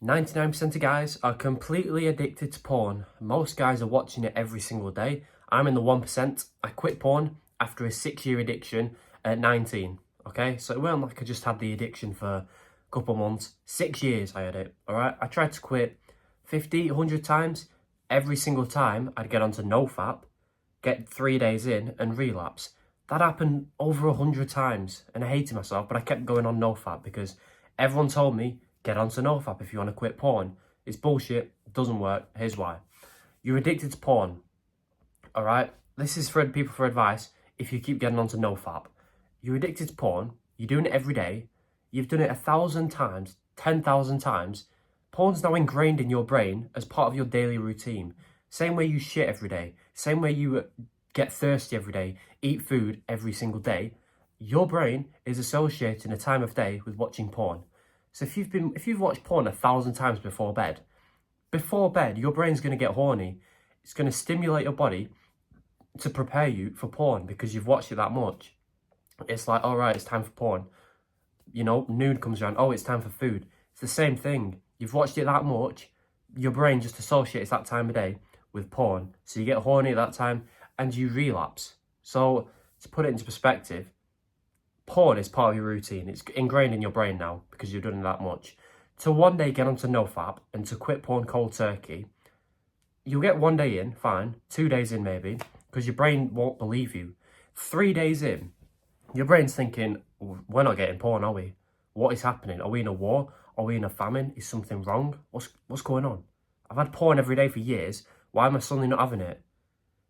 99% of guys are completely addicted to porn. Most guys are watching it every single day. I'm in the 1%. I quit porn after a 6-year addiction at 19. Okay, so it wasn't like I just had the addiction for a couple months. 6 years I had it, all right? I tried to quit 50, 100 times. Every single time I'd get onto NoFap, get 3 days in and relapse. That happened over 100 times and I hated myself, but I kept going on NoFap because everyone told me, get onto NoFap if you want to quit porn. It's bullshit, it doesn't work. Here's why. You're addicted to porn, all right? This is for people for advice if you keep getting onto NoFap. You're addicted to porn, you're doing it every day, you've done it 1,000 times, 10,000 times. Porn's now ingrained in your brain as part of your daily routine. Same way you shit every day, same way you get thirsty every day, eat food every single day. Your brain is associating a time of day with watching porn. So if you've watched porn 1,000 times before bed, your brain's going to get horny. It's going to stimulate your body to prepare you for porn because you've watched it that much. It's like, all right, it's time for porn. You know, noon comes around, oh, it's time for food. It's the same thing. You've watched it that much, your brain just associates that time of day with porn. So you get horny at that time and you relapse. So to put it into perspective, porn is part of your routine. It's ingrained in your brain now because you've done it that much. To one day get onto NoFap and to quit porn cold turkey, you'll get 1 day in, fine, 2 days in maybe, because your brain won't believe you. 3 days in, your brain's thinking, we're not getting porn, are we? What is happening? Are we in a war? Are we in a famine? Is something wrong? What's going on? I've had porn every day for years. Why am I suddenly not having it?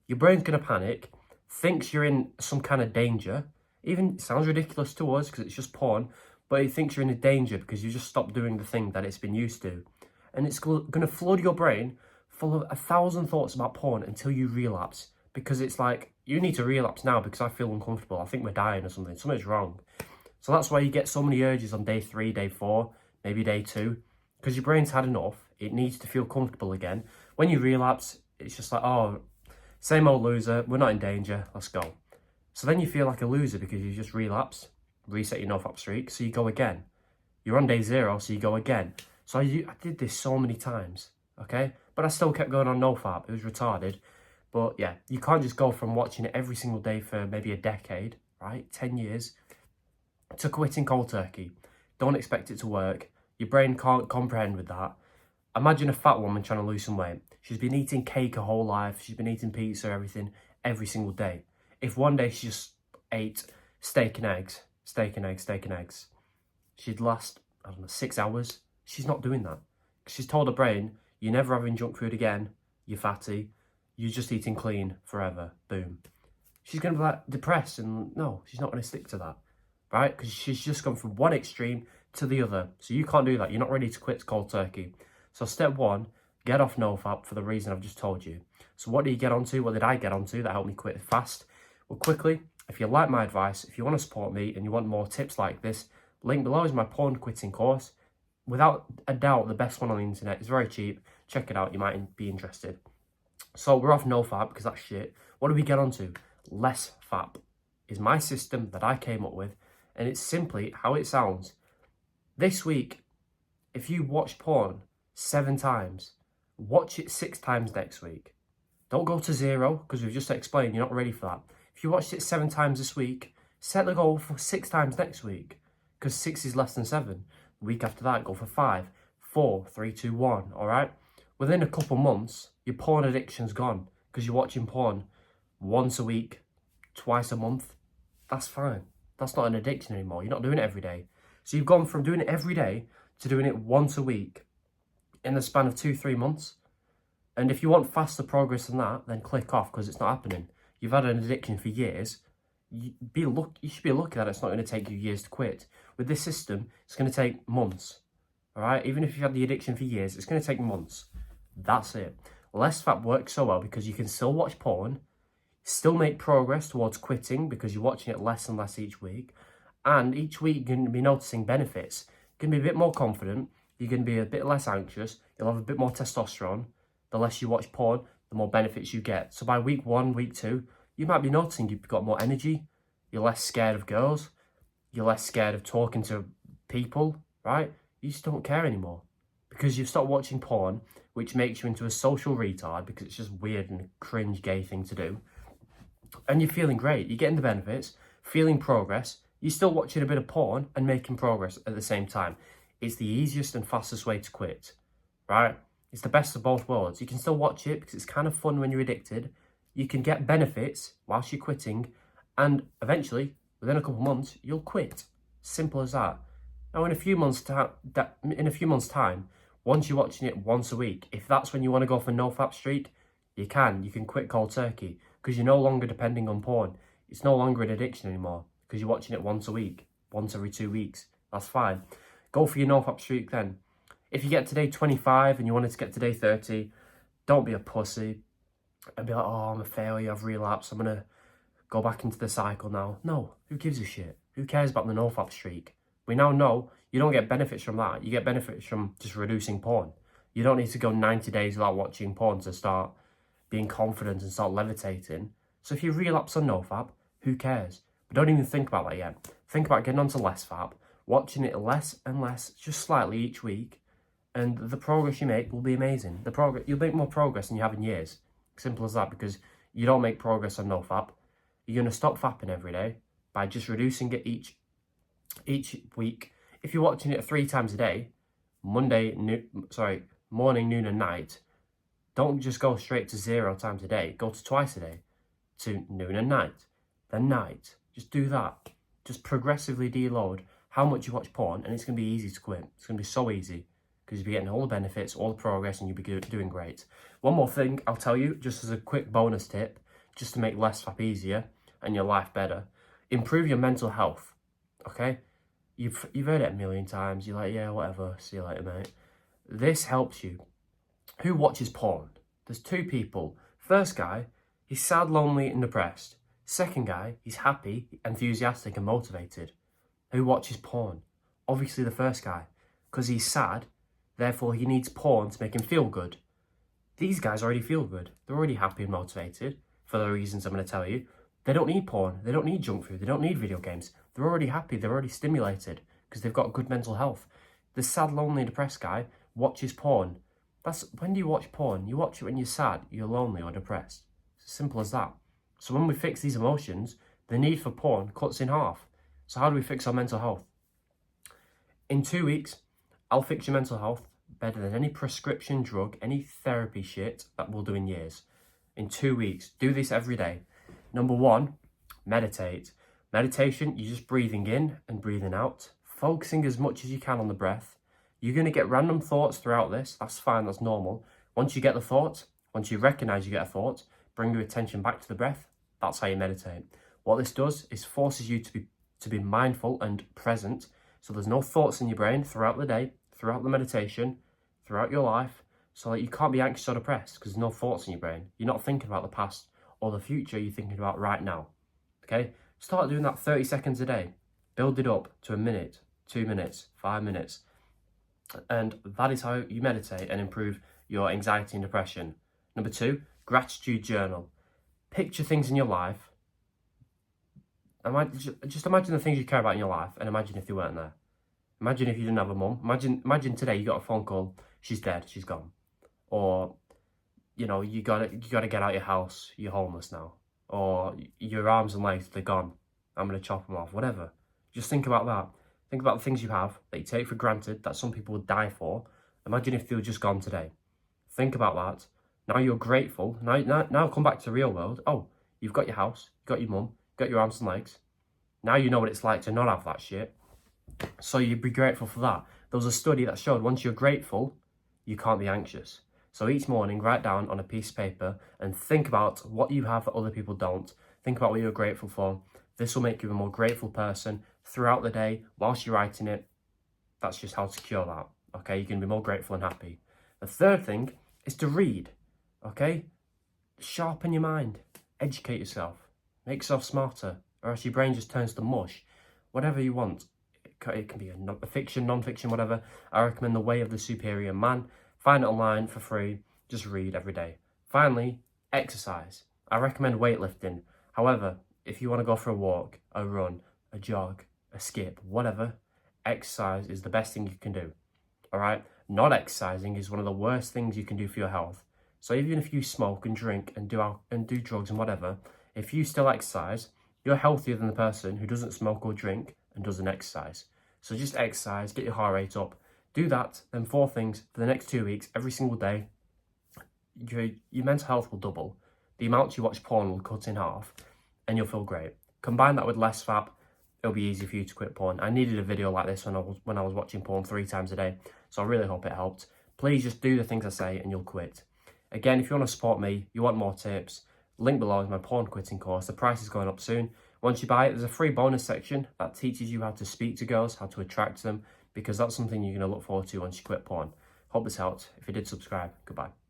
Your brain's going to panic, thinks you're in some kind of danger. Even, it sounds ridiculous to us because it's just porn, but it thinks you're in a danger because you just stopped doing the thing that it's been used to. And it's going to flood your brain full of 1,000 thoughts about porn until you relapse. Because it's like, you need to relapse now because I feel uncomfortable. I think we're dying or something. Something's wrong. So that's why you get so many urges on day 3, day 4, maybe day 2. Because your brain's had enough. It needs to feel comfortable again. When you relapse, it's just like, oh, same old loser. We're not in danger. Let's go. So then you feel like a loser because you just relapsed, reset your NoFap streak, so you go again. You're on day 0, so you go again. So I did this so many times, okay? But I still kept going on NoFap. It was retarded. But yeah, you can't just go from watching it every single day for maybe a decade, right? 10 years, to quitting cold turkey. Don't expect it to work. Your brain can't comprehend with that. Imagine a fat woman trying to lose some weight. She's been eating cake her whole life. She's been eating pizza, everything, every single day. If one day she just ate steak and eggs, she'd last, I don't know, 6 hours. She's not doing that. She's told her brain, you're never having junk food again, you fatty. You're just eating clean forever. Boom. She's going to be like depressed, and no, she's not going to stick to that, right? Because she's just gone from one extreme to the other. So you can't do that. You're not ready to quit cold turkey. So step 1, get off NoFap for the reason I've just told you. So what do you get onto? What did I get onto that helped me quit fast? Well, quickly, if you like my advice, if you want to support me and you want more tips like this, link below is my porn quitting course. Without a doubt, the best one on the internet. It's very cheap. Check it out. You might be interested. So we're off NoFap because that's shit. What do we get onto? Less Fap is my system that I came up with, and it's simply how it sounds. This week, if you watch porn 7 times, watch it 6 times next week. Don't go to 0 because we've just explained you're not ready for that. If you watched it 7 times this week, set the goal for 6 times next week because 6 is less than 7. The week after that, go for 5, 4, 3, 2, 1, all right? Within a couple months, your porn addiction's gone because you're watching porn once a week, twice a month. That's fine. That's not an addiction anymore. You're not doing it every day. So you've gone from doing it every day to doing it once a week in the span of 2-3 months. And if you want faster progress than that, then click off because it's not happening. You've had an addiction for years. You should be lucky that it's not going to take you years to quit. With this system, it's going to take months. All right? Even if you've had the addiction for years, it's going to take months. That's it. Less Fap works so well because you can still watch porn, still make progress towards quitting because you're watching it less and less each week. And each week you're going to be noticing benefits. You're going to be a bit more confident. You're going to be a bit less anxious. You'll have a bit more testosterone. The less you watch porn, the more benefits you get. So by week 1, week 2, you might be noticing you've got more energy. You're less scared of girls. You're less scared of talking to people, right? You just don't care anymore. because you've stopped watching porn, which makes you into a social retard because it's just weird and a cringe gay thing to do. And you're feeling great. You're getting the benefits, feeling progress. You're still watching a bit of porn and making progress at the same time. It's the easiest and fastest way to quit, right? It's the best of both worlds. You can still watch it because it's kind of fun when you're addicted. You can get benefits whilst you're quitting, and eventually, within a couple of months, you'll quit. Simple as that. Now, in a few months' time, once you're watching it once a week, if that's when you want to go for no fap streak, you can. You can quit cold turkey because you're no longer depending on porn. It's no longer an addiction anymore because you're watching it once a week, once every 2 weeks. That's fine. Go for your no fap streak then. If you get to day 25 and you wanted to get to day 30, don't be a pussy and be like, oh, I'm a failure, I've relapsed, I'm going to go back into the cycle now. No, who gives a shit? Who cares about the no-fap streak? We now know you don't get benefits from that. You get benefits from just reducing porn. You don't need to go 90 days without watching porn to start being confident and start levitating. So if you relapse on no-fap, who cares? But don't even think about that yet. Think about getting onto less fap, watching it less and less, just slightly each week, and the progress you make will be amazing. You'll make more progress than you have in years. Simple as that, because you don't make progress on no-fap. You're going to stop fapping every day by just reducing it each week. If you're watching it 3 times a day, morning, noon and night, don't just go straight to 0 times a day. Go to twice a day, to noon and night, then night. Just do that. Just progressively deload how much you watch porn, and it's going to be easy to quit. It's going to be so easy because you'll be getting all the benefits, all the progress, and you'll be doing great. One more thing I'll tell you, just as a quick bonus tip, just to make less fap easier and your life better. Improve your mental health, okay? You've heard it a million times. You're like, yeah, whatever, see you later, mate. This helps you. Who watches porn? There's 2 people. First guy, he's sad, lonely, and depressed. Second guy, he's happy, enthusiastic, and motivated. Who watches porn? Obviously the first guy, because he's sad, therefore he needs porn to make him feel good. These guys already feel good. They're already happy and motivated for the reasons I'm going to tell you. They don't need porn. They don't need junk food. They don't need video games. They're already happy. They're already stimulated because they've got good mental health. The sad, lonely, depressed guy watches porn. When do you watch porn? You watch it when you're sad, you're lonely, or depressed. It's as simple as that. So when we fix these emotions, the need for porn cuts in half. So how do we fix our mental health? In 2 weeks, I'll fix your mental health better than any prescription drug, any therapy shit that we'll do in years. In 2 weeks, do this every day. Number 1, meditate. Meditation, you're just breathing in and breathing out, focusing as much as you can on the breath. You're going to get random thoughts throughout this. That's fine, that's normal. Once you get the thought, once you recognize you get a thought, bring your attention back to the breath. That's how you meditate. What this does is forces you to be mindful and present. So there's no thoughts in your brain throughout the day, throughout the meditation, throughout your life, so that you can't be anxious or depressed because there's no thoughts in your brain. You're not thinking about the past or the future, you're thinking about right now. Okay? Start doing that 30 seconds a day. Build it up to a minute, 2 minutes, 5 minutes. And that is how you meditate and improve your anxiety and depression. Number 2, gratitude journal. Picture things in your life. Just imagine the things you care about in your life and imagine if they weren't there. Imagine if you didn't have a mum. Imagine today you got a phone call, she's dead, she's gone. Or, you gotta get out your house, you're homeless now. Or your arms and legs, they're gone, I'm gonna chop them off, whatever. Just think about that. Think about the things you have that you take for granted, that some people would die for. Imagine if they were just gone today. Think about that. Now you're grateful. Now come back to the real world. Oh, you've got your house, you've got your mum, you've got your arms and legs. Now you know what it's like to not have that shit. So you'd be grateful for that. There was a study that showed once you're grateful, you can't be anxious. So each morning, write down on a piece of paper and think about what you have that other people don't. Think about what you're grateful for. This will make you a more grateful person throughout the day whilst you're writing it. That's just how to cure that. Okay, you can be more grateful and happy. The third thing is to read. Okay, sharpen your mind, educate yourself, make yourself smarter, or else your brain just turns to mush. Whatever you want. It can be a fiction, non-fiction, whatever. I recommend The Way of the Superior Man. Find it online for free. Just read every day. Finally, exercise. I recommend weightlifting. However, if you want to go for a walk, a run, a jog, a skip, whatever, exercise is the best thing you can do. All right? not exercising is one of the worst things you can do for your health. So even if you smoke and drink and do drugs and whatever, if you still exercise, you're healthier than the person who doesn't smoke or drink and doesn't exercise. So just exercise, get your heart rate up, do that, then 4 things for the next 2 weeks, every single day. Your mental health will double. The amount you watch porn will cut in half, and you'll feel great. Combine that with less fap, it'll be easy for you to quit porn. I needed a video like this when I was watching porn 3 times a day, so I really hope it helped. Please just do the things I say and you'll quit. Again, if you want to support me, you want more tips, link below is my porn quitting course. The price is going up soon. Once you buy it, there's a free bonus section that teaches you how to speak to girls, how to attract them, because that's something you're going to look forward to once you quit porn. Hope this helped. If you did, subscribe. Goodbye.